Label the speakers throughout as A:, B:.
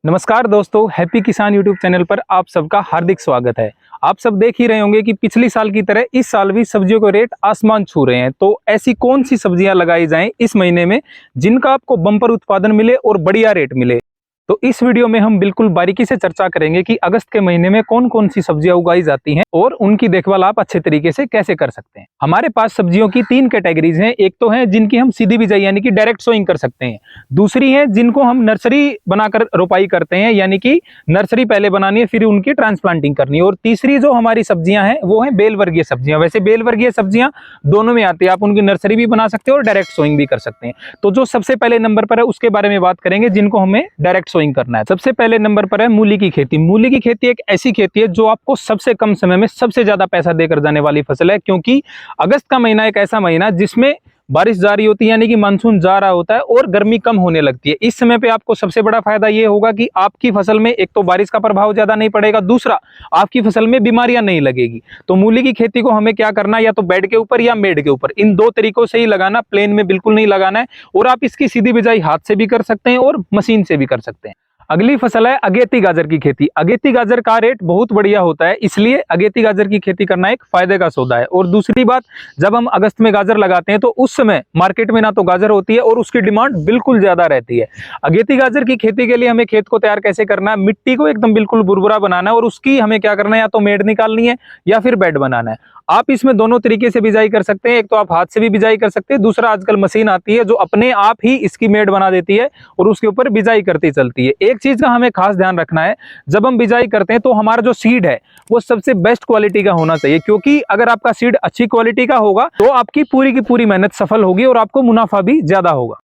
A: नमस्कार दोस्तों, हैप्पी किसान यूट्यूब चैनल पर आप सबका हार्दिक स्वागत है। आप सब देख ही रहे होंगे कि पिछली साल की तरह इस साल भी सब्जियों के रेट आसमान छू रहे हैं। तो ऐसी कौन सी सब्जियां लगाई जाएं इस महीने में जिनका आपको बम्पर उत्पादन मिले और बढ़िया रेट मिले। तो इस वीडियो में हम बिल्कुल बारीकी से चर्चा करेंगे कि अगस्त के महीने में कौन कौन सी सब्जियां उगाई जाती हैं और उनकी देखभाल आप अच्छे तरीके से कैसे कर सकते हैं। हमारे पास सब्जियों की 3 कैटेगरीज हैं। एक तो है जिनकी हम सीधी बिजाई यानी कि डायरेक्ट सोइंग कर सकते हैं। दूसरी है जिनको हम नर्सरी बनाकर रोपाई करते हैं, यानी कि नर्सरी पहले बनानी है फिर उनकी ट्रांसप्लांटिंग करनी है। और तीसरी जो हमारी सब्जियां हैं वो है बेल वर्गीय सब्जियां। वैसे बेल वर्गीय सब्जियां दोनों में आती है, आप उनकी नर्सरी भी बना सकते हो और डायरेक्ट सोइंग भी कर सकते हैं। तो जो सबसे पहले नंबर पर है उसके बारे में बात करेंगे जिनको हमें डायरेक्ट सोइंग करना है। सबसे पहले नंबर पर है मूली की खेती। मूली की खेती एक ऐसी खेती है जो आपको सबसे कम समय में सबसे ज्यादा पैसा देकर जाने वाली फसल है, क्योंकि अगस्त का महीना एक ऐसा महीना जिसमें बारिश जारी होती है, यानी कि मानसून जा रहा होता है और गर्मी कम होने लगती है। इस समय पे आपको सबसे बड़ा फायदा ये होगा कि आपकी फसल में एक तो बारिश का प्रभाव ज्यादा नहीं पड़ेगा, दूसरा आपकी फसल में बीमारियां नहीं लगेगी। तो मूली की खेती को हमें क्या करना है, या तो बेड के ऊपर या मेड के ऊपर, इन 2 तरीकों से ही लगाना, प्लेन में बिल्कुल नहीं लगाना है। और आप इसकी सीधी बिजाई हाथ से भी कर सकते हैं और मशीन से भी कर सकते हैं। अगली फसल है अगेती गाजर की खेती। अगेती गाजर का रेट बहुत बढ़िया होता है, इसलिए अगेती गाजर की खेती करना एक फायदे का सौदा है। और दूसरी बात, जब हम अगस्त में गाजर लगाते हैं तो उस समय मार्केट में ना तो गाजर होती है और उसकी डिमांड बिल्कुल ज्यादा रहती है। अगेती गाजर की खेती के लिए हमें खेत को तैयार कैसे करना है, मिट्टी को एकदम बिल्कुल बुरबुरा बनाना है और उसकी हमें क्या करना है, या तो मेड़ निकालनी है या फिर बेड बनाना है। आप इसमें दोनों तरीके से बिजाई कर सकते हैं। एक तो आप हाथ से भी बिजाई कर सकते हैं, दूसरा आजकल मशीन आती है जो अपने आप ही इसकी मेड़ बना देती है और उसके ऊपर बिजाई करती चलती है। एक चीज का हमें खास ध्यान रखना है, जब हम बिजाई करते हैं तो हमारा जो सीड है वो सबसे बेस्ट क्वालिटी का होना चाहिए, क्योंकि अगर आपका सीड अच्छी क्वालिटी का होगा तो आपकी पूरी की पूरी मेहनत सफल होगी और आपको मुनाफा भी ज्यादा होगा।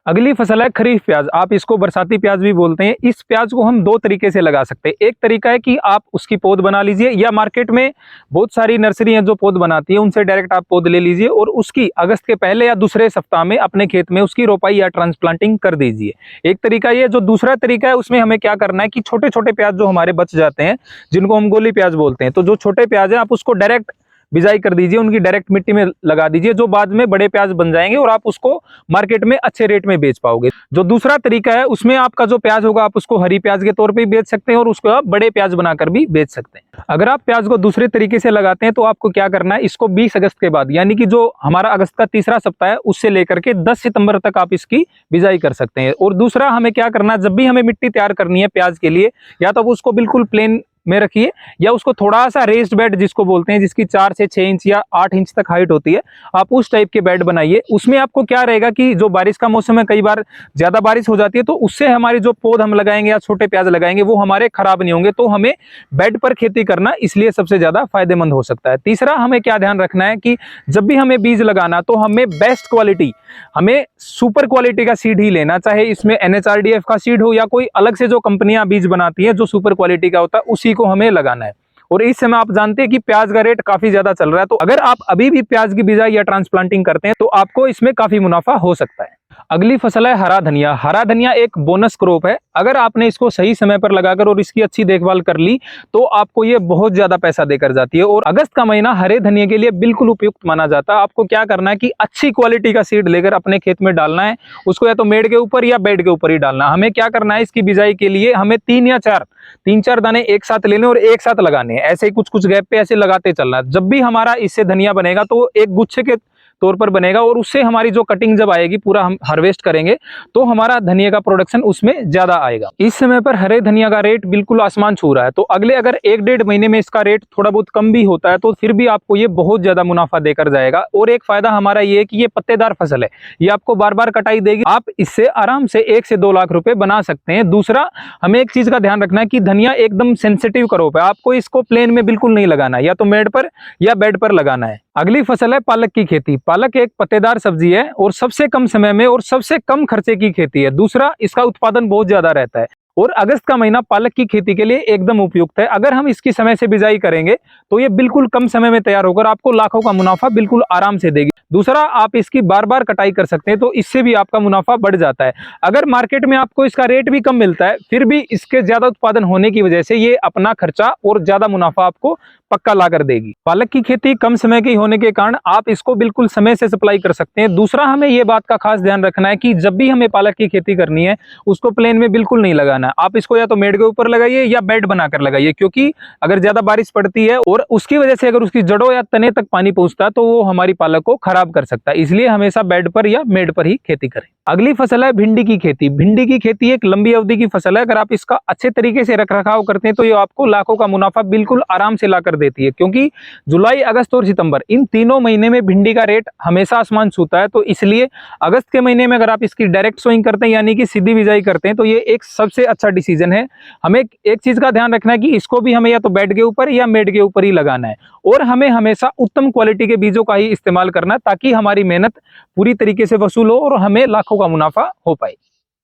A: अगली फसल है खरीफ प्याज। आप इसको बरसाती प्याज भी बोलते हैं। इस प्याज को हम 2 तरीके से लगा सकते हैं। एक तरीका है कि आप उसकी पौध बना लीजिए, या मार्केट में बहुत सारी नर्सरी हैं जो पौध बनाती है, उनसे डायरेक्ट आप पौध ले लीजिए और उसकी अगस्त के पहले या दूसरे सप्ताह में अपने खेत में उसकी रोपाई या ट्रांसप्लांटिंग कर दीजिए। एक तरीका ये। जो दूसरा तरीका है उसमें हमें क्या करना है कि छोटे छोटे प्याज जो हमारे बच जाते हैं, जिनको हम गोली प्याज बोलते हैं, तो जो छोटे प्याज है आप उसको डायरेक्ट बिजाई कर दीजिए, उनकी डायरेक्ट मिट्टी में लगा दीजिए, जो बाद में बड़े प्याज बन जाएंगे और आप उसको मार्केट में अच्छे रेट में बेच पाओगे। जो दूसरा तरीका है उसमें आपका जो प्याज होगा आप उसको हरी प्याज के तौर पे बेच सकते हैं और उसको आप बड़े प्याज बनाकर भी बेच सकते हैं। अगर आप प्याज को दूसरे तरीके से लगाते हैं तो आपको क्या करना है, इसको 20 अगस्त के बाद, यानी कि जो हमारा अगस्त का तीसरा सप्ताह है उससे लेकर के 10 सितंबर तक आप इसकी बिजाई कर सकते हैं। और दूसरा हमें क्या करना है, जब भी हमें मिट्टी तैयार करनी है प्याज के लिए, या तो उसको बिल्कुल प्लेन में रखिए या उसको थोड़ा सा रेस्ड बेड जिसको बोलते हैं, जिसकी 4 से 6 इंच या 8 इंच तक हाइट होती है, आप उस टाइप के बेड बनाइए। उसमें आपको क्या रहेगा कि जो बारिश का मौसम है, कई बार ज्यादा बारिश हो जाती है, तो उससे हमारी जो पौध हम लगाएंगे या छोटे प्याज लगाएंगे वो हमारे खराब नहीं होंगे। तो हमें बेड पर खेती करना इसलिए सबसे ज्यादा फायदेमंद हो सकता है। तीसरा हमें क्या ध्यान रखना है कि जब भी हमें बीज लगाना तो हमें बेस्ट क्वालिटी, हमें सुपर क्वालिटी का सीड ही लेना, चाहे इसमें NHRDF का सीड हो या कोई अलग से जो कंपनियां बीज बनाती हैं जो सुपर क्वालिटी का होता है, उसी को हमें लगाना है। और इस समय आप जानते हैं कि प्याज का रेट काफी ज्यादा चल रहा है, तो अगर आप अभी भी प्याज की बिजाई या ट्रांसप्लांटिंग करते हैं तो आपको इसमें काफी मुनाफा हो सकता है। अगली फसल है हरा धनिया। हरा धनिया एक बोनस क्रॉप है। अगर आपने इसको सही समय पर लगाकर और इसकी अच्छी देखभाल कर ली तो आपको ये बहुत ज्यादा पैसा देकर जाती है। और अगस्त का महीना हरे धनिया के लिए बिल्कुल उपयुक्त माना जाता है। आपको क्या करना है कि अच्छी क्वालिटी का सीड लेकर अपने खेत में डालना है, उसको या तो मेड़ के ऊपर या बेड के ऊपर ही डालना है। हमें क्या करना है, इसकी बिजाई के लिए हमें 3 या 4 दाने एक साथ लेने और एक साथ लगाने हैं। ऐसे ही कुछ कुछ गैप पे ऐसे लगाते चलना है। जब भी हमारा इससे धनिया बनेगा तो एक गुच्छे के तौर पर बनेगा और उससे हमारी जो कटिंग जब आएगी, पूरा हम हार्वेस्ट करेंगे तो हमारा धनिया का प्रोडक्शन उसमें ज्यादा आएगा। इस समय पर हरे धनिया का रेट बिल्कुल आसमान छू रहा है, तो अगले अगर 1-1.5 महीने में इसका रेट थोड़ा बहुत कम भी होता है तो फिर भी आपको ये बहुत ज्यादा मुनाफा देकर जाएगा। और एक फायदा हमारा ये है कि ये पत्तेदार फसल है, ये आपको बार बार कटाई देगी। आप इससे आराम से 1 से 2 लाख रुपए बना सकते हैं। दूसरा हमें एक चीज का ध्यान रखना है कि धनिया एकदम सेंसिटिव क्रॉप है, आपको इसको प्लेन में बिल्कुल नहीं लगाना है, या तो मेड़ पर या बेड पर लगाना है। अगली फसल है पालक की खेती। पालक एक पत्तेदार सब्जी है और सबसे कम समय में और सबसे कम खर्चे की खेती है। दूसरा, इसका उत्पादन बहुत ज्यादा रहता है और अगस्त का महीना पालक की खेती के लिए एकदम उपयुक्त है। अगर हम इसकी समय से बिजाई करेंगे तो ये बिल्कुल कम समय में तैयार होकर आपको लाखों का मुनाफा बिल्कुल आराम से देगी। दूसरा, आप इसकी बार बार कटाई कर सकते हैं तो इससे भी आपका मुनाफा बढ़ जाता है। अगर मार्केट में आपको इसका रेट भी कम मिलता है, फिर भी इसके ज्यादा उत्पादन होने की वजह से ये अपना खर्चा और ज्यादा मुनाफा आपको पक्का ला कर देगी। पालक की खेती कम समय की होने के कारण आप इसको बिल्कुल समय से सप्लाई कर सकते हैं। दूसरा, हमें ये बात का खास ध्यान रखना है कि जब भी हमें पालक की खेती करनी है उसको प्लेन में बिल्कुल नहीं लगाना लगाना है। आप इसको या तो मेड के ऊपर लगाइए या बेड बनाकर लगाइए, क्योंकि अगर ज्यादा बारिश पड़ती है और उसकी वजह से अगर उसकी जड़ों या तने तक पानी पहुंचता है तो वो हमारी पालक को खराब कर सकता है। इसलिए हमेशा बेड पर या मेड पर ही खेती करें। अगली फसल है भिंडी की खेती। भिंडी की खेती एक लंबी अवधि की फसल है। अगर आप इसका अच्छे तरीके से रख रखाव करते हैं तो ये आपको लाखों का मुनाफा बिल्कुल आराम से ला कर देती है, क्योंकि जुलाई, अगस्त और सितंबर इन तीनों महीने में भिंडी का रेट हमेशा आसमान छूता है। तो इसलिए अगस्त के महीने में अगर आप इसकी डायरेक्ट सोइंग करते हैं यानी कि सीधी बिजाई करते हैं तो ये एक सबसे अच्छा डिसीजन है। हमें एक चीज का ध्यान रखना है कि इसको भी हमें या तो बेड के ऊपर या मेड के ऊपर ही लगाना है, और हमें हमेशा उत्तम क्वालिटी के बीजों का ही इस्तेमाल करना है ताकि हमारी मेहनत पूरी तरीके से वसूल हो और हमें लाखों का मुनाफा हो पाए।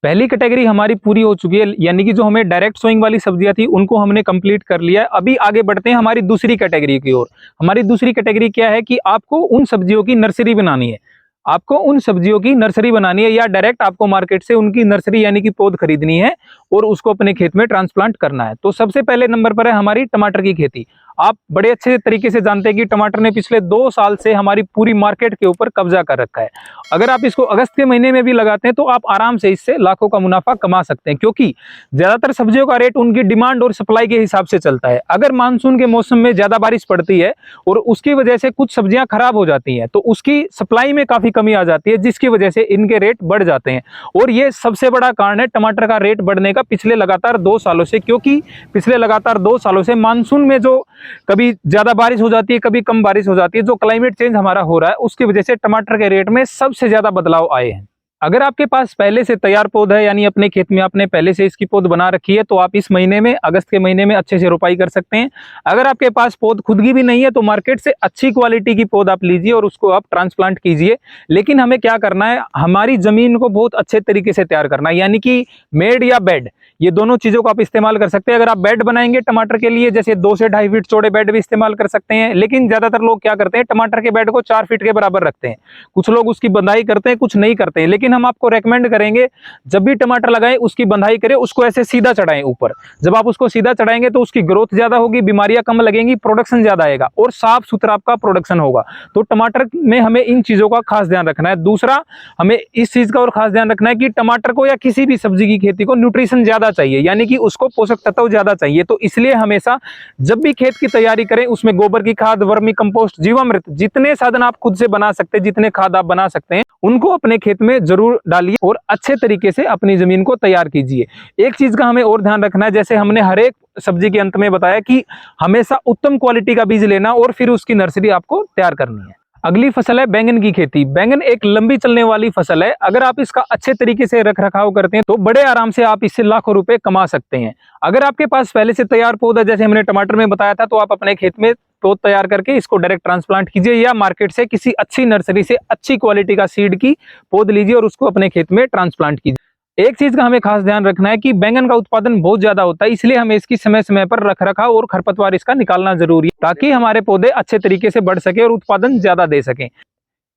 A: पहली कैटेगरी हमारी पूरी हो चुकी है, यानी कि जो हमें डायरेक्ट सोइंग वाली सब्जियां थी उनको हमने कंप्लीट कर लिया है। अभी आगे बढ़ते हैं हमारी दूसरी कैटेगरी की ओर। हमारी दूसरी कैटेगरी क्या है कि आपको उन सब्जियों की नर्सरी बनानी है। आपको उन सब्जियों की नर्सरी बनानी है या डायरेक्ट आपको मार्केट से उनकी नर्सरी यानी कि पौध खरीदनी है और उसको अपने खेत में ट्रांसप्लांट करना है। तो सबसे पहले नंबर पर है हमारी टमाटर की खेती। आप बड़े अच्छे तरीके से जानते हैं कि टमाटर ने पिछले 2 साल से हमारी पूरी मार्केट के ऊपर कब्जा कर रखा है। अगर आप इसको अगस्त के महीने में भी लगाते हैं तो आप आराम से इससे लाखों का मुनाफा कमा सकते हैं, क्योंकि ज्यादातर सब्जियों का रेट उनकी डिमांड और सप्लाई के हिसाब से चलता है। अगर मानसून के मौसम में ज्यादा बारिश पड़ती है और उसकी वजह से कुछ सब्जियां खराब हो जाती हैं तो उसकी सप्लाई में काफी कमी आ जाती है, जिसकी वजह से इनके रेट बढ़ जाते हैं। और ये सबसे बड़ा कारण है टमाटर का रेट बढ़ने का पिछले लगातार 2 सालों से, क्योंकि पिछले लगातार 2 सालों से मानसून में जो कभी ज्यादा बारिश हो जाती है, कभी कम बारिश हो जाती है, जो क्लाइमेट चेंज हमारा हो रहा है उसकी वजह से टमाटर के रेट में सबसे ज्यादा बदलाव आए हैं। अगर आपके पास पहले से तैयार पौध है यानी अपने खेत में आपने पहले से इसकी पौध बना रखी है तो आप इस महीने में, अगस्त के महीने में अच्छे से रोपाई कर सकते हैं। अगर आपके पास पौध खुद की भी नहीं है तो मार्केट से अच्छी क्वालिटी की पौध आप लीजिए और उसको आप ट्रांसप्लांट कीजिए। लेकिन हमें क्या करना है, हमारी जमीन को बहुत अच्छे तरीके से तैयार करना है, यानी कि मेड या बेड, ये दोनों चीजों को आप इस्तेमाल कर सकते हैं। अगर आप बेड बनाएंगे टमाटर के लिए, जैसे 2 से 2.5 फीट चौड़े बेड भी इस्तेमाल कर सकते हैं, लेकिन ज्यादातर लोग क्या करते हैं, टमाटर के बेड को 4 फीट के बराबर रखते हैं। कुछ लोग उसकी बंधाई करते हैं, कुछ नहीं करते हैं। लेकिन हम आपको रेकमेंड करेंगे जब भी टमाटर लगाएं उसकी बंधाई करें, उसको ऐसे सीधा चढ़ाएं ऊपर। जब आप उसको सीधा चढ़ाएंगे तो उसकी ग्रोथ ज्यादा होगी, बीमारियां कम लगेंगी, प्रोडक्शन ज्यादा आएगा और साफ सुथरा आपका प्रोडक्शन होगा। तो टमाटर में हमें इन चीजों का खास ध्यान रखना है। दूसरा, हमें इस चीज का और खास ध्यान रखना है कि टमाटर को या किसी भी सब्जी की खेती को न्यूट्रिशन ज्यादा चाहिए, यानी कि उसको पोषक तत्व ज्यादा चाहिए। तो इसलिए हमेशा जब भी खेत की तैयारी करें उसमें गोबर की खाद, वर्मी कंपोस्ट, जीवामृत, जितने साधन आप खुद से बना सकते हैं, जितने खाद आप बना सकते हैं, उनको अपने खेत में जरूर डालिए और अच्छे तरीके से अपनी जमीन को तैयार कीजिए। एक चीज का हमें और ध्यान रखना है, जैसे हमने हर एक सब्जी के अंत में बताया कि हमेशा उत्तम क्वालिटी का बीज लेना और फिर उसकी नर्सरी आपको तैयार करनी है। अगली फसल है बैंगन की खेती। बैंगन एक लंबी चलने वाली फसल है। अगर आप इसका अच्छे तरीके से रख रखाव करते हैं तो बड़े आराम से आप इससे लाखों रुपए कमा सकते हैं। अगर आपके पास पहले से तैयार पौधा, जैसे हमने टमाटर में बताया था, तो आप अपने खेत में पौध तैयार करके इसको डायरेक्ट ट्रांसप्लांट कीजिए या मार्केट से किसी अच्छी नर्सरी से अच्छी क्वालिटी का सीड की पौध लीजिए और उसको अपने खेत में ट्रांसप्लांट कीजिए। एक चीज का हमें खास ध्यान रखना है कि बैंगन का उत्पादन बहुत ज्यादा होता है, इसलिए हमें इसकी समय समय पर रख रखाव और खरपतवार इसका निकालना जरूरी है ताकि हमारे पौधे अच्छे तरीके से बढ़ सके और उत्पादन ज्यादा दे सकें।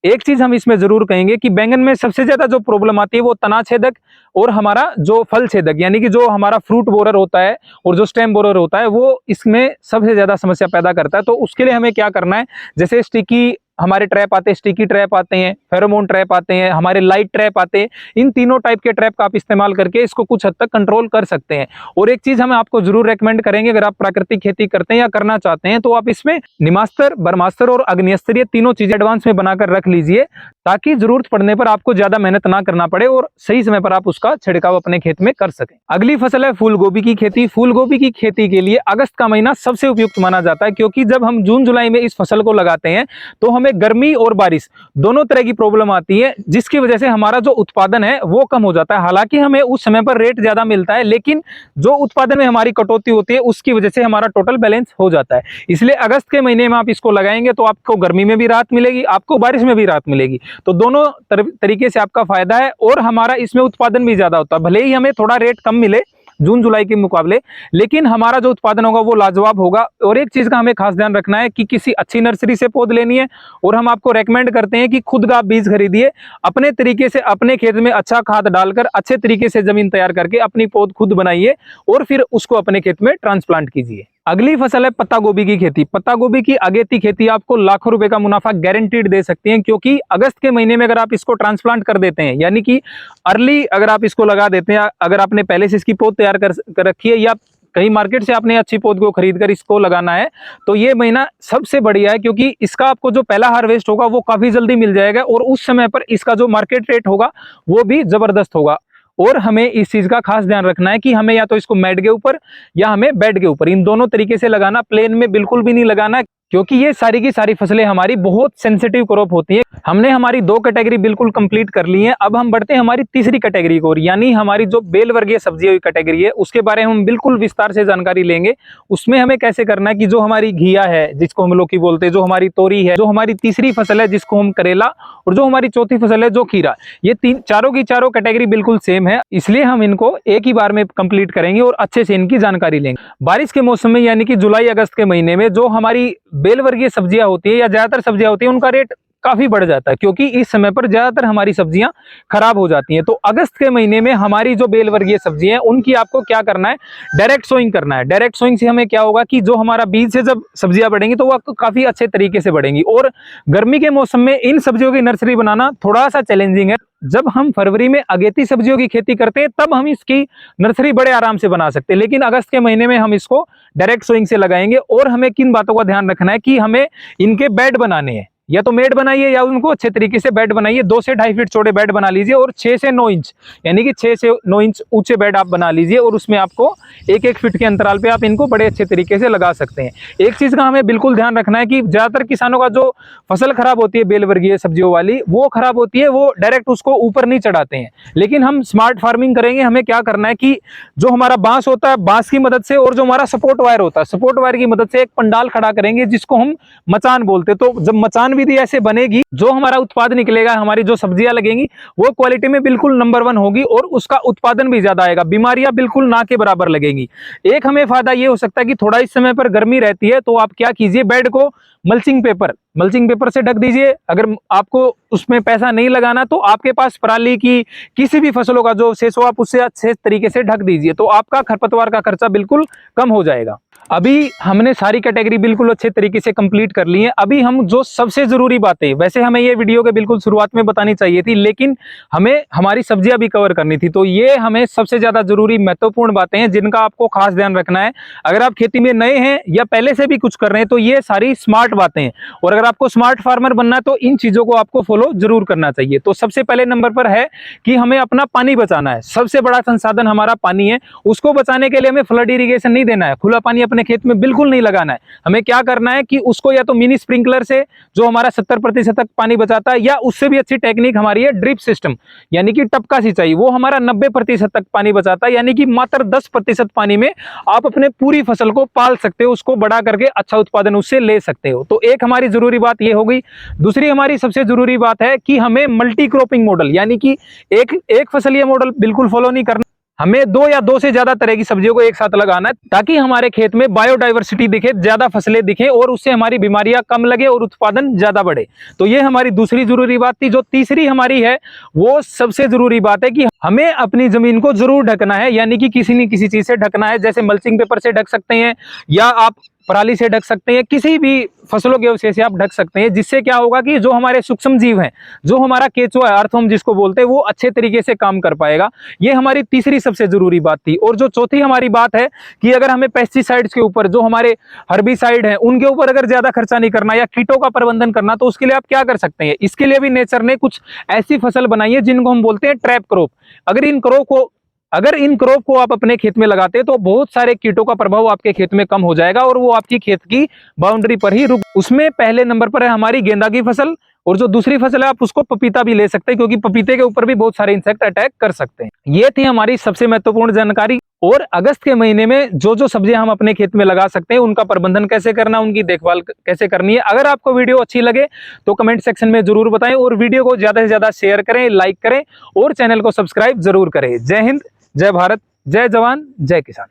A: एक चीज हम इसमें जरूर कहेंगे कि बैंगन में सबसे ज्यादा जो प्रॉब्लम आती है वो तना छेदक और हमारा जो फल छेदक, यानी कि जो हमारा फ्रूट बोरर होता है और जो स्टेम बोरर होता है, वो इसमें सबसे ज्यादा समस्या पैदा करता है। तो उसके लिए हमें क्या करना है, जैसे स्टिकी हमारे ट्रैप आते हैं, स्टिकी ट्रैप आते हैं, फेरोमोन ट्रैप आते हैं, हमारे लाइट ट्रैप आते हैं, इन तीनों टाइप के ट्रैप का आप इस्तेमाल करके इसको कुछ हद तक कंट्रोल कर सकते हैं। और एक चीज हम आपको जरूर रेकमेंड करेंगे, अगर आप प्राकृतिक खेती करते हैं या करना चाहते हैं तो आप इसमें निमास्त्र, बरमास्त्र और अग्निस्त्र, ये तीनों चीजें एडवांस में बनाकर रख लीजिए ताकि जरूरत पड़ने पर आपको ज्यादा मेहनत ना करना पड़े और सही समय पर आप उसका छिड़काव अपने खेत में कर सकें। अगली फसल है फूल गोभी की खेती। फूल गोभी की खेती के लिए अगस्त का महीना सबसे उपयुक्त माना जाता है, क्योंकि जब हम जून जुलाई में इस फसल को लगाते हैं तो हमें गर्मी और बारिश दोनों तरह की प्रॉब्लम आती है, जिसकी वजह से हमारा जो उत्पादन है वो कम हो जाता है। हालांकि हमें उस समय पर रेट ज्यादा मिलता है, लेकिन जो उत्पादन में हमारी कटौती होती है उसकी वजह से हमारा टोटल बैलेंस हो जाता है। इसलिए अगस्त के महीने में आप इसको लगाएंगे तो आपको गर्मी में भी राहत मिलेगी, आपको बारिश में भी राहत मिलेगी। तो दोनों तरीके से आपका फायदा है और हमारा इसमें उत्पादन भी ज्यादा होता है। भले ही हमें थोड़ा रेट कम मिले जून जुलाई के मुकाबले, लेकिन हमारा जो उत्पादन होगा वो लाजवाब होगा। और एक चीज का हमें खास ध्यान रखना है कि किसी अच्छी नर्सरी से पौध लेनी है और हम आपको रेकमेंड करते हैं कि खुद का बीज खरीदिए, अपने तरीके से अपने खेत में अच्छा खाद डालकर अच्छे तरीके से जमीन तैयार करके अपनी पौध खुद बनाइए और फिर उसको अपने खेत में ट्रांसप्लांट कीजिए। अगली फसल है पत्ता गोभी की खेती। पत्ता गोभी की अगेती खेती आपको लाखों रुपए का मुनाफा गारंटीड दे सकती है, क्योंकि अगस्त के महीने में अगर आप इसको ट्रांसप्लांट कर देते हैं, यानी कि अर्ली अगर आप इसको लगा देते हैं, अगर आपने पहले से इसकी पौध तैयार कर रखी है या कहीं मार्केट से आपने अच्छी पौध को खरीद कर इसको लगाना है, तो ये महीना सबसे बढ़िया है, क्योंकि इसका आपको जो पहला हार्वेस्ट होगा वो काफी जल्दी मिल जाएगा और उस समय पर इसका जो मार्केट रेट होगा वो भी जबरदस्त होगा। और हमें इस चीज का खास ध्यान रखना है कि हमें या तो इसको मैट के ऊपर या हमें बेड के ऊपर, इन दोनों तरीके से लगाना, प्लेन में बिल्कुल भी नहीं लगाना, क्योंकि ये सारी की सारी फसलें हमारी बहुत सेंसिटिव क्रॉप होती है। हमने हमारी 2 कैटेगरी बिल्कुल कंप्लीट कर ली है। अब हम बढ़ते हैं हमारी तीसरी कैटेगरी को, यानी हमारी जो बेल वर्गीय सब्जियों की कैटेगरी है, उसके बारे में हम बिल्कुल विस्तार से जानकारी लेंगे। उसमें हमें कैसे करना है कि जो हमारी घिया है जिसको हम लौकी बोलते हैं, जो हमारी तोरी है, जो हमारी तीसरी फसल है जिसको हम करेला, और जो हमारी चौथी फसल है जो खीरा, ये चारों की चारों कैटेगरी बिल्कुल सेम है, इसलिए हम इनको एक ही बार में कंप्लीट करेंगे और अच्छे से इनकी जानकारी लेंगे। बारिश के मौसम में यानी कि जुलाई अगस्त के महीने में जो हमारी बेल वर्गीय सब्जियां होती है या ज्यादातर सब्जियां होती है, उनका रेट काफी बढ़ जाता है, क्योंकि इस समय पर ज्यादातर हमारी सब्जियां खराब हो जाती हैं। तो अगस्त के महीने में हमारी जो बेल वर्गीय सब्जियां हैं उनकी आपको क्या करना है, डायरेक्ट सोइंग करना है। डायरेक्ट सोइंग से हमें क्या होगा कि जो हमारा बीज से जब सब्जियां बढ़ेंगी तो वो काफी अच्छे तरीके से बढ़ेंगी। और गर्मी के मौसम में इन सब्जियों की नर्सरी बनाना थोड़ा सा चैलेंजिंग है। जब हम फरवरी में अगेती सब्जियों की खेती करते हैं तब हम इसकी नर्सरी बड़े आराम से बना सकते हैं, लेकिन अगस्त के महीने में हम इसको डायरेक्ट सोइंग से लगाएंगे। और हमें किन बातों का ध्यान रखना है कि हमें इनके बेड बनाने हैं, या तो मेड बनाइए या उनको अच्छे तरीके से बेड बनाइए। 2 से 2.5 फीट चौड़े बेड बना लीजिए और 6 से 9 इंच यानी कि 6 से 9 इंच ऊंचे बेड आप बना लीजिए, और उसमें आपको 1-1 फीट के अंतराल पे आप इनको बड़े अच्छे तरीके से लगा सकते हैं। एक चीज का हमें बिल्कुल ध्यान रखना है कि ज्यादातर किसानों का जो फसल खराब होती है बेल वर्गीय सब्जियों वाली, वो खराब होती है, वो डायरेक्ट उसको ऊपर नहीं चढ़ाते हैं। लेकिन हम स्मार्ट फार्मिंग करेंगे। हमें क्या करना है कि जो हमारा बांस होता है, बांस की मदद से, और जो हमारा सपोर्ट वायर होता है, सपोर्ट वायर की मदद से एक पंडाल खड़ा करेंगे जिसको हम मचान बोलते हैं। तो जब मचान विधि ऐसे बनेगी, जो हमारा उत्पाद निकलेगा, हमारी जो सब्जियां लगेंगी वो क्वालिटी में बिल्कुल नंबर 1 होगी और उसका उत्पादन भी ज्यादा आएगा, बीमारियां बिल्कुल ना के बराबर लगेंगी। एक हमें फायदा ये हो सकता है कि थोड़ा इस समय पर गर्मी रहती है, तो आप क्या कीजिए, बेड को मल्चिंग पेपर से ढक दीजिए। अगर आपको उसमें पैसा नहीं लगाना तो आपके पास पराली की किसी भी फसलों का जो शेष हो, आप उससे अच्छे तरीके से ढक दीजिए, तो आपका खरपतवार का खर्चा बिल्कुल कम हो जाएगा। अभी हमने सारी कैटेगरी बिल्कुल अच्छे तरीके से कंप्लीट कर ली है। अभी हम जो सबसे जरूरी बातें, वैसे हमें ये वीडियो के बिल्कुल शुरुआत में बतानी चाहिए थी, लेकिन हमें हमारी सब्जियां भी कवर करनी थी, तो ये हमें सबसे ज्यादा जरूरी महत्वपूर्ण बातें हैं जिनका आपको खास ध्यान रखना है। अगर आप खेती में नए हैं या पहले से भी कुछ कर रहे हैं तो ये सारी स्मार्ट बातें हैं, और अगर आपको स्मार्ट फार्मर बनना है तो इन चीजों को आपको फॉलो जरूर करना चाहिए। तो सबसे पहले नंबर पर है कि हमें अपना पानी बचाना है। सबसे बड़ा संसाधन हमारा पानी है, उसको बचाने के लिए हमें फ्लड इरिगेशन नहीं देना है, खुला पानी अपने खेत में बिल्कुल नहीं लगाना है। हमें क्या करना है कि उसको या तो मिनी स्प्रिंकलर से, जो हमारा 70% तक पानी बचाता है, या उससे भी अच्छी टेक्निक हमारी है ड्रिप सिस्टम, यानी कि टपका सिंचाई, वो हमारा 90% तक पानी बचाता है, यानी कि मात्र 10% पानी में आप अपने पूरी फसल को पाल सकते हो, उसको बड़ा करके अच्छा उत्पादन उससे ले सकते हो। तो एक हमारी जरूरी बात ये हो गई। दूसरी हमारी सबसे जरूरी बात है कि हमें मल्टी क्रॉपिंग मॉडल, यानी कि एक फसलीय मॉडल बिल्कुल फॉलो नहीं करना, हमें 2 या 2 से ज्यादा तरह की सब्जियों को एक साथ लगाना है, ताकि हमारे खेत में बायोडाइवर्सिटी दिखे, ज्यादा फसलें दिखे, और उससे हमारी बीमारियां कम लगे और उत्पादन ज्यादा बढ़े। तो ये हमारी दूसरी जरूरी बात थी। जो तीसरी हमारी है वो सबसे जरूरी बात है कि हमें अपनी जमीन को जरूर ढकना है, यानी कि किसी न किसी चीज से ढकना है। जैसे मल्चिंग पेपर से ढक सकते हैं, या आप पराली से ढक सकते हैं, किसी भी फसलों के अवशेष से आप ढक सकते हैं, जिससे क्या होगा कि जो हमारे सूक्ष्म जीव हैं, जो हमारा केंचुआ है, अर्थवर्म जिसको बोलते हैं, वो अच्छे तरीके से काम कर पाएगा। ये हमारी तीसरी सबसे जरूरी बात थी। और जो चौथी हमारी बात है कि अगर हमें पेस्टिसाइड्स के ऊपर, जो हमारे हर्बिसाइड हैं, उनके ऊपर अगर ज्यादा खर्चा नहीं करना या कीटों का प्रबंधन करना, तो उसके लिए आप क्या कर सकते हैं। इसके लिए भी नेचर ने कुछ ऐसी फसल बनाई है जिनको हम बोलते हैं ट्रैप क्रॉप। अगर इन क्रॉप को आप अपने खेत में लगाते हैं तो बहुत सारे कीटों का प्रभाव आपके खेत में कम हो जाएगा, और वो आपकी खेत की बाउंड्री पर ही रुक। उसमें पहले नंबर पर है हमारी गेंदा की फसल, और जो दूसरी फसल है आप उसको पपीता भी ले सकते हैं, क्योंकि पपीते के ऊपर भी बहुत सारे इंसेक्ट अटैक कर सकते हैं। ये थी हमारी सबसे महत्वपूर्ण जानकारी। और अगस्त के महीने में जो जो सब्जियां हम अपने खेत में लगा सकते हैं, उनका प्रबंधन कैसे करना, उनकी देखभाल कैसे करनी है। अगर आपको वीडियो अच्छी लगे तो कमेंट सेक्शन में जरूर बताएं, और वीडियो को ज्यादा से ज्यादा शेयर करें, लाइक करें, और चैनल को सब्सक्राइब जरूर करें। जय हिंद, जय भारत, जय जवान, जय किसान।